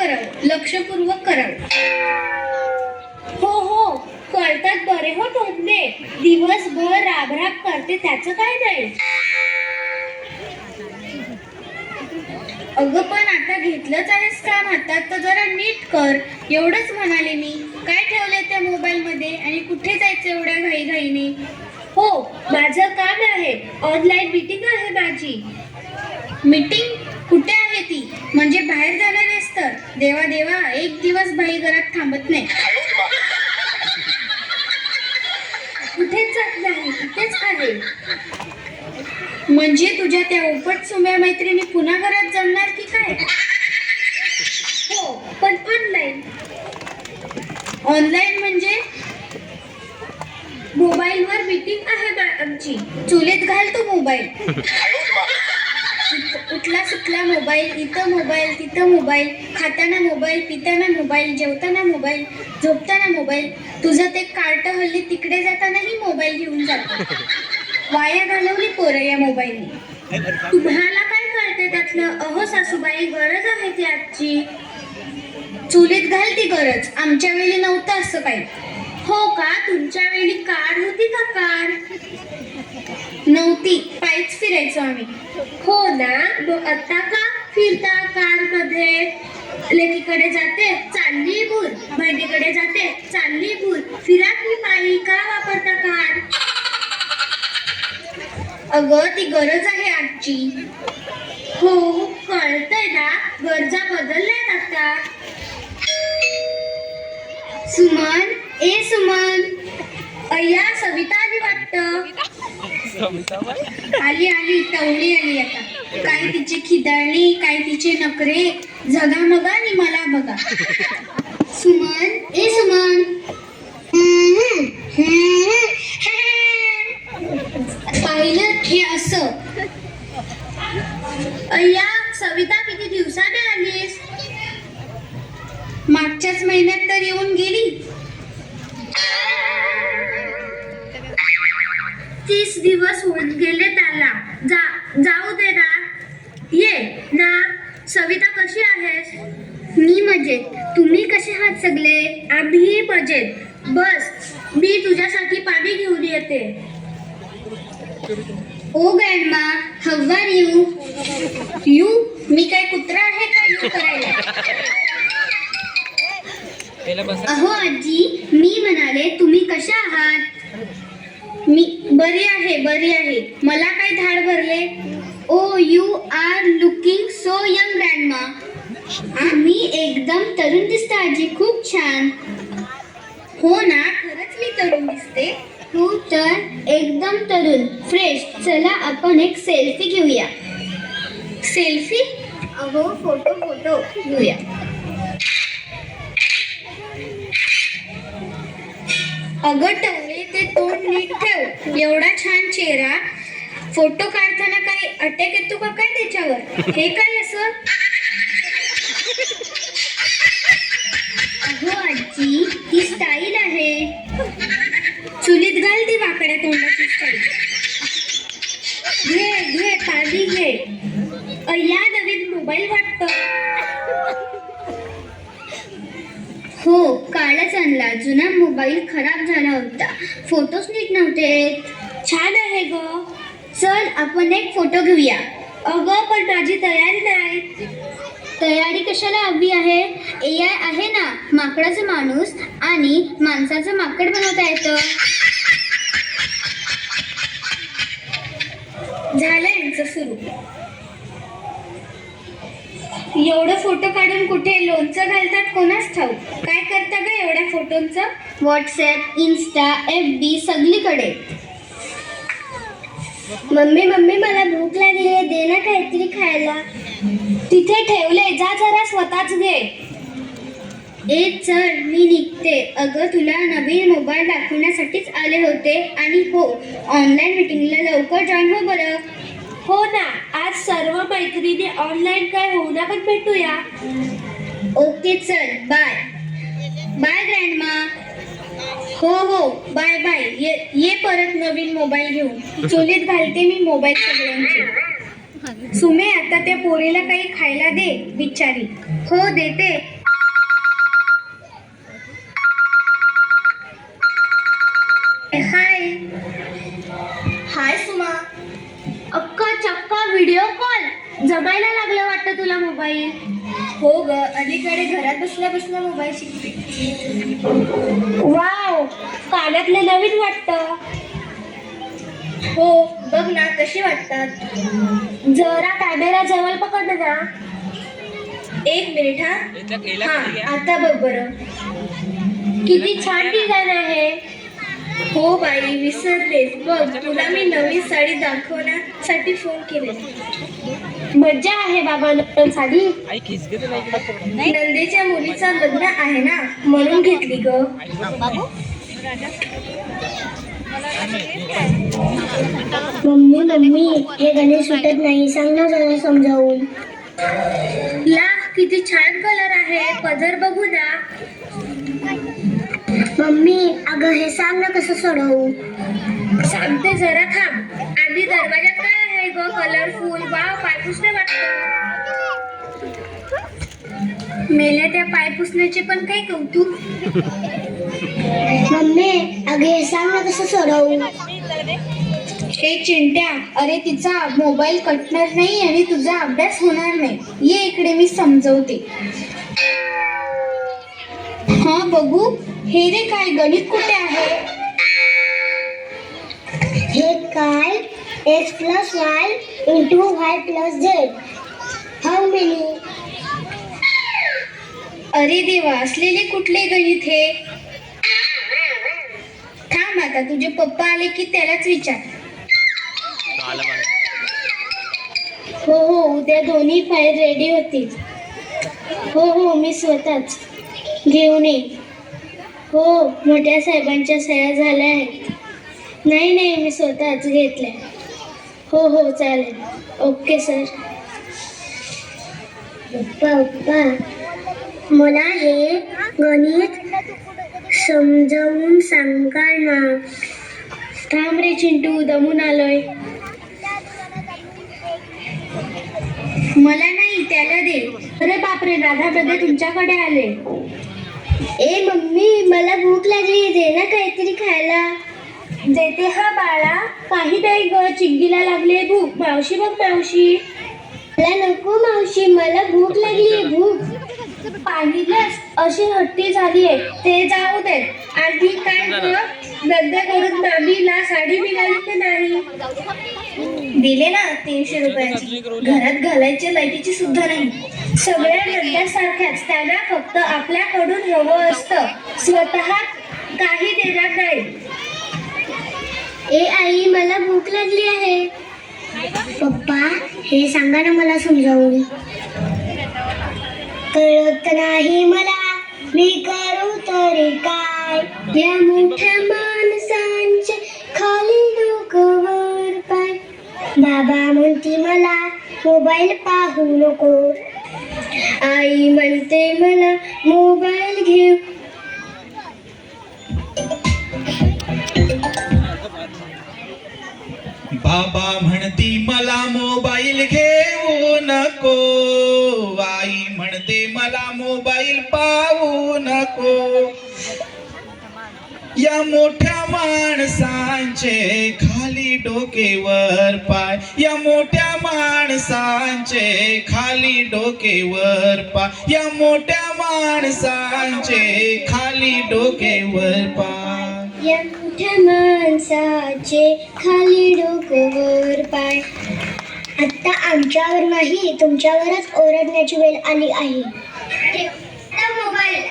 करावं, लक्षपूर्वक करावं. हो हो, कळतात बरे हो तोंडे. दिवसभर राबराब करते त्याचं काय नाही. अगं पण आता घेतलंच आहेस काम हातात तर जरा नीट कर, एवढंच म्हणाले मी. काय ठेवलंय त्या मोबाईल मध्ये आणि कुठे जायचं एवढ्या घाईघाईने? हो, माझं काम आहे, ऑनलाईन मीटिंग आहे माझी. मीटिंग कुठे आहे ती? म्हणजे बाहेर जाणार आहेस तर? देवा देवा, एक दिवस बाई घरात थांबत नाही. कुठेच जात नाही, कुठेच आहे. म्हणजे तुझ्या त्या उपट सुम्या मैत्रिणी पुन्हा घरात जमणार की काय? हो, पण ऑनलाईन. ऑनलाईन म्हणजे मोबाईलवर मीटिंग आहे आमची. चुलीत घाल तो मोबाईल. उठला सुटला मोबाईल, इथं मोबाईल तिथं मोबाईल, खाताना मोबाईल, पिताना मोबाईल, जेवताना मोबाईल, झोपताना मोबाईल. तुझं ते कार्ट हल्ली तिकडे जातानाही मोबाईल घेऊन जातो. वाया घालवली पोरं या मोबाईलने. तुम्हाला काय कळते त्यातलं? अहो सासूबाई, गरज आहे ती आजची. चुलीत घाल ती गरज. आमच्या वेळी नव्हतं असं काही. हो का? तुमच्या वेळी कार होती का? कार नव्हती, पायीच फिरायचो आम्ही. हो ना, मग आता का फिरता कार मध्ये? लेकीकडे जाते चालली भूर, बहिणीकडे जाते चालली भूर, फिरा की पायी, का वापरता कार? अगं ती गरज आहे आजची. हो, कळतंय ना, गरजा बदलल्यात आता. सुमन, ए सुमन, अय्या सविता आली वाटतं. आली आली, टवळी आली आता. काय तिची खिदळणी, काय तिचे नखरे, झगामगा आणि मला बघा. सुमन, ए सुमन. पाहिलं हे असं. अय्या सविता, किती दिवसाने आलीस? मागच्याच महिन्यात तर येऊन गेली. 30 दिवस होऊन गेले त्याला. जाऊ दे ना, ये ना. सविता कशी आहेस? मी मजेत. तुम्ही कसे आहात सगळे? आम्ही मजेत. बस, मी तुझ्यासाठी पाणी घेऊन येते. Oh grandma, how are you? You? मी काय कुत्रा आहे का यू करायला? अहो आजी, मी म्हणाले तुम्ही कशा आहात? मी बरी आहे, बरी आहे. मला काय धाड भरले? Oh, you are looking so young grandma. मी एकदम तरुण दिसते आजी, खूप छान. हो ना, खरंच मी तरुण दिसते. तू तर एकदम तरुण, फ्रेश. चला आपण एक सेल्फी घेऊया. सेल्फी? अहो फोटो घेऊया. अगं टवळे, ते तोंड नीट ठेव. एवढा छान चेहरा, फोटो काढताना काय अटॅक येतो का काय त्याच्यावर? हे काय असं? अगो आजी, ही स्टाईल आहे. चुलीत घाल ती वाकड्या तोंडाची स्टाईल. घे घे, पाणी घे. अय्या, नवीन मोबाईल वाटतं. हो, कालच आणला. जुना मोबाईल खराब झाला होता, फोटोच नीट नव्हते. छान आहे ग. चल आपण एक फोटो घेऊया. अगं पण माझी तयारी नाही. तयारी कशाला हवी आहे? AI आहे ना, माकडाचा माणूस आणि माणसाचं माकड बनवता येतं. झालं यांचं सुरू. एवढं फोटो काढून कुठे लोणचं घालतात कोणास ठाऊक. काय करता ग एवढ्या फोटोंचं? व्हॉट्सॲप, इन्स्टा, FB सगळीकडे. मम्मी मम्मी, मला भूक लागली आहे, दे ना काहीतरी खायला. तिथे ठेवले, जा जरा स्वतःच घे. ए चल, मी निघते. अगं तुला नवीन मोबाईल दाखवण्यासाठीच आले होते. आणि हो, ऑनलाईन मीटिंगला लवकर जॉईन हो बरं. हो ना, आज सर्व मैत्रिणी ऑनलाईन काय होऊन आपण भेटूया. ओके चल, बाय बाय ग्रँडमा. हो हो, बाय बाय. ये परत नवीन मोबाईल घेऊन. चोलीत घालते मी मोबाईल सगळ्यांची. सुमे, आता त्या पोरीला काही खायला दे बिचारी. हो देते. हाय. हाय सुमा. अक्का चक्का व्हिडिओ कॉल. जमायला लागलं वाटतं तुला मोबाईल. हो ग, अलीकडे घरात बसल्या बसल्या मोबाईल शिकते. वाव, कानातले नवीन वाटतं. हो बघ ना कशी वाटतात. जरा कॅमेरा जवळ पकड ना. एक मिनिट. हा, आता बघ बरं. किती छान डिझाईन आहे. हो बाई, विसरलेस. बघ, तुला मी नवीन साडी दाखवण्यासाठी फोन केले. मज्जा आहे बाबा नवीन साडी. नंदेच्या मुलीचं लग्न आहे ना, म्हणून घेतली ग. मम्मी हे गणेश सुटत नाही, सांग ना जरा समजावून. ला, किती छान कलर आहे. पदर बघू ना. मम्मी अगं हे सांग ना कसं सोडवू. सांगते, जरा थांब. आधी दरवाजात काय आहे ग. कलरफुल. वाव, पायपुसणे वाटतं. मेल्या त्या पायपुसण्याचे पण काही कौतुक. मम्मी अगं हे सांग ना कसं सोडवू. हे चिंट्या, अरे तिचा मोबाईल कटणार नाही आणि तुझा अभ्यास होणार नाही. ये इकडे, मी समजवते. हा बघू. हे रे काय, गणित कुठे आहे. हे काय. x + y × y + z. How many. अरे देवा, असलेले कुठले गणित हे. थांब, आता तुझे पप्पा आले की त्यालाच विचार. हो उद्या दोन्ही फाईल रेडी होतील. हो मी स्वतःच घेऊन येईन. हो, मोठ्या साहेबांच्या सह्या झाल्या आहेत. नाही मी स्वतःच घेतल्या. हो चालेल. Okay sir. पप्पा मला हे गणित समजावून सांगा ना. थांब रे चिंटू, दमून आलोय. मला नाही, त्याला दे. अरे बापरे, राधा दादा तुमच्याकडे आले. ए मम्मी, मला भूक लागली, दे ना काहीतरी खायला. देते हा बाळा. काही नाही ग, चिंगीला लागले भूक. मावशी बघ मावशी. मला नको मावशी, मला भूक लागली. भूक पाहिलंस, अशी हट्टी झाली आहे. ते जाऊ दे. आधी काय ग, नंदेकडून मामीला साडी मिळाली की नाही. दिले ना 300 रुपयाची. घरात घालायच्या लाईटीची सुद्धा नाही. सगळ्या नंद्यासारख्याच, त्यांना फक्त आपल्याकडून हवं असतं, स्वतः काही देणार नाही. ए आई, मला भूक लागली आहे. पप्पा हे सांगा ना मला समजावून. कळत नाही मला, मी करू तरी काय. या मोठ्या माणसांचे खाली डोकं वर पाय. बाबा म्हणती मला मोबाईल पाहू नको. आई म्हणते मला मोबाईल घेऊ. बाबा म्हणती मला मोबाईल घेऊ नको. आई म्हणते मला मोबाईल पाहू नको. या मोठ्या माणसांचे खाली डोकेवर पाय. या मोठ्या माणसांचे खाली डोकेवर पाय. या मोठ्या माणसांचे खाली डोकेवर पाय. या मोठ्या माणसाचे खाली डोकं पाय. आता आमच्यावर नाही, तुमच्यावरच ओरडण्याची वेळ आली आहे. मोबाईल